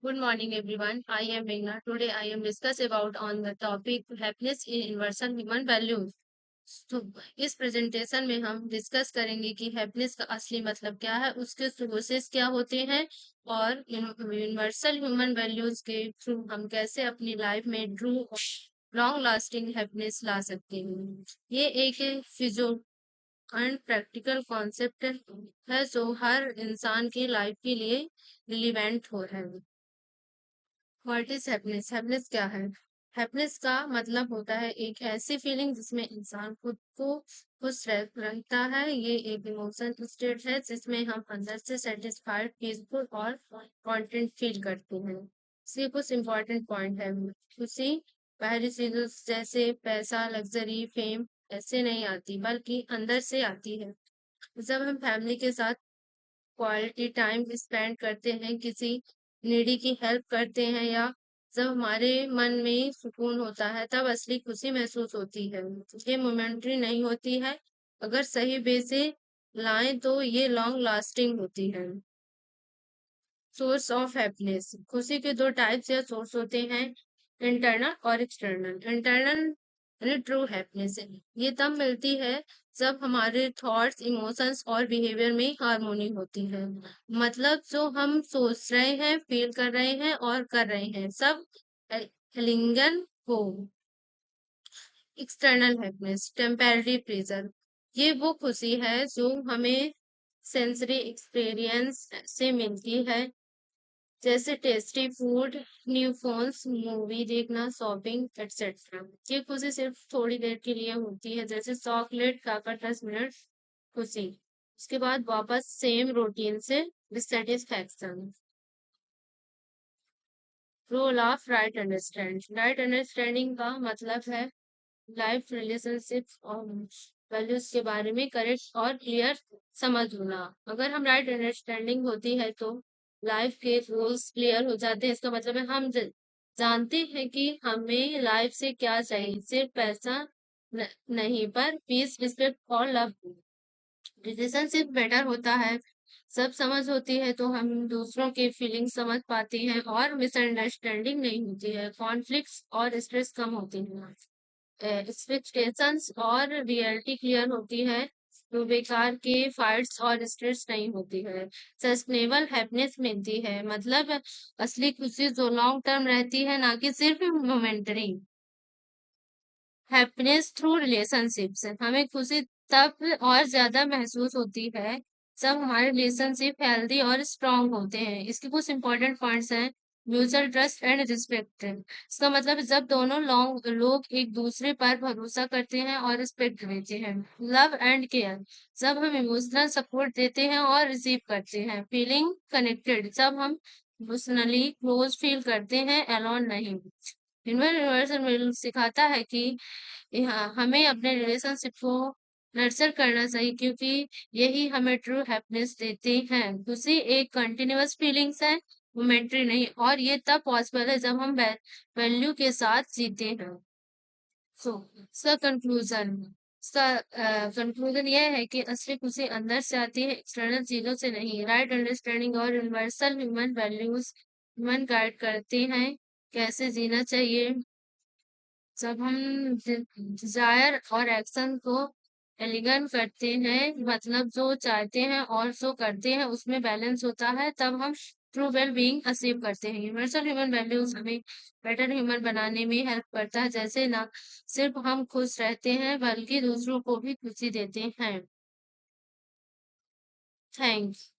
Good morning, everyone. I am Meghna. Today, I am discuss about on the topic happiness in universal human values. तो इस presentation में हम discuss करेंगे कि happiness का असली मतलब क्या है, उसके सोर्सेस क्या होते हैं और यूनिवर्सल ह्यूमन वैल्यूज के थ्रू हम कैसे अपनी लाइफ में ट्रू लॉन्ग लास्टिंग हैप्पीनेस ला सकते हैं। ये एक फिजो एंड प्रैक्टिकल कॉन्सेप्ट है जो हर इंसान की लाइफ के लिए रिलीवेंट हो है। What is happiness? हैप्पीनेस क्या है? हैप्पीनेस का मतलब होता है एक ऐसी फीलिंग जिसमें इंसान खुद को रहता है। ये एक इमोशन स्टेट है जिसमें हम अंदर से सेटिस्फाइड, पीसफुल और कंटेंट फील करते हैं। इसके कुछ इंपॉर्टेंट पॉइंट है। खुशी बाहरी चीजों जैसे पैसा, लग्जरी, फेम ऐसे नहीं आती, बल्कि अंदर से आती है। जब हम फैमिली के साथ क्वालिटी टाइम स्पेंड करते हैं, किसी नीडी की हेल्प करते हैं, या जब हमारे मन में सुकून होता है, तब असली खुशी महसूस होती है। ये मोमेंटरी नहीं होती है। अगर सही वे से लाएं तो ये लॉन्ग लास्टिंग होती है। Source of happiness. खुशी के दो टाइप्स या सोर्स होते हैं, इंटरनल और एक्सटर्नल। इंटरनल ट्रू हैप्पीनेस ये तब मिलती है जब हमारे थॉट्स, इमोशंस और बिहेवियर में हार्मोनी होती है। मतलब जो हम सोच रहे हैं, फील कर रहे हैं और कर रहे हैं, सब लिंगन हो। External happiness, temporary pleasure. ये वो खुशी है जो हमें सेंसरी एक्सपीरियंस से मिलती है, जैसे tasty food, new phones, movie देखना, शॉपिंग एक्सेट्रा। ये खुशी सिर्फ थोड़ी देर के लिए होती है, जैसे चॉकलेट खाकर 10 मिनट खुशी, उसके बाद वापस सेम रूटीन से dissatisfaction. Role of right understanding. Right understanding का मतलब है लाइफ, रिलेशनशिप और वैल्यूज के बारे में करेक्ट और क्लियर समझ होना। अगर हम राइट अंडरस्टैंडिंग होती है तो लाइफ के रूल्स क्लियर हो जाते हैं। इसका मतलब है हम जानते हैं कि हमें लाइफ से क्या चाहिए, सिर्फ पैसा नहीं, पर पीस, रिस्पेक्ट और लव। रिलेशनशिप बेटर होता है, सब समझ होती है तो हम दूसरों के फीलिंग समझ पाते हैं और मिसअंडरस्टैंडिंग नहीं होती है, कॉन्फ्लिक्ट्स और स्ट्रेस कम होती है, एक्सपेक्टेशंस और रियलिटी क्लियर होती है, तो बेकार के फाइट्स और स्ट्रेस नहीं होती है। सस्टेनेबल हैप्पीनेस मिलती है, मतलब असली खुशी जो लॉन्ग टर्म रहती है, ना कि सिर्फ मोमेंटरी। Happiness through relationships. हमें खुशी तब और ज्यादा महसूस होती है जब हमारे रिलेशनशिप हेल्दी और स्ट्रांग होते हैं। इसके कुछ इंपॉर्टेंट पॉइंट्स हैं। Mutual trust and respect. इसका मतलब जब दोनों लोग एक दूसरे पर भरोसा करते हैं और रिस्पेक्ट देते हैं। लव एंड केयर, जब हम इमोशनल सपोर्ट देते हैं और रिसीव करते हैं। फीलिंग कनेक्टेड, जब हम इमोशनली क्लोज फील करते हैं, अलोन नहीं। यूनिवर्सल सिखाता है कि यहाँ हमें अपने रिलेशनशिप को नर्चर करना चाहिए, क्योंकि यही हमें ट्रू हैप्पीनेस देते हैं। खुशी एक कंटिन्यूअस फीलिंग्स है, मोमेंटरी नहीं, और ये तब पॉसिबल है जब हम वैल्यू के साथ जीते हैं। सो इसका कंक्लूजन, इसका कंक्लूजन यह है कि असली खुशी अंदर से आती है, एक्सटर्नल चीजों से नहीं। राइट अंडरस्टैंडिंग और universal human values human guide करते हैं कैसे जीना चाहिए। जब हम डिजायर और एक्शन को एलिगन करते हैं, मतलब जो चाहते हैं और जो करते हैं उसमें बैलेंस होता है, तब हम ट्रू वेल बीइंग अचीव करते हैं। यूनिवर्सल ह्यूमन वैल्यूज हमें बेटर ह्यूमन बनाने में हेल्प करता है, जैसे ना सिर्फ हम खुश रहते हैं बल्कि दूसरों को भी खुशी देते हैं। थैंक्स।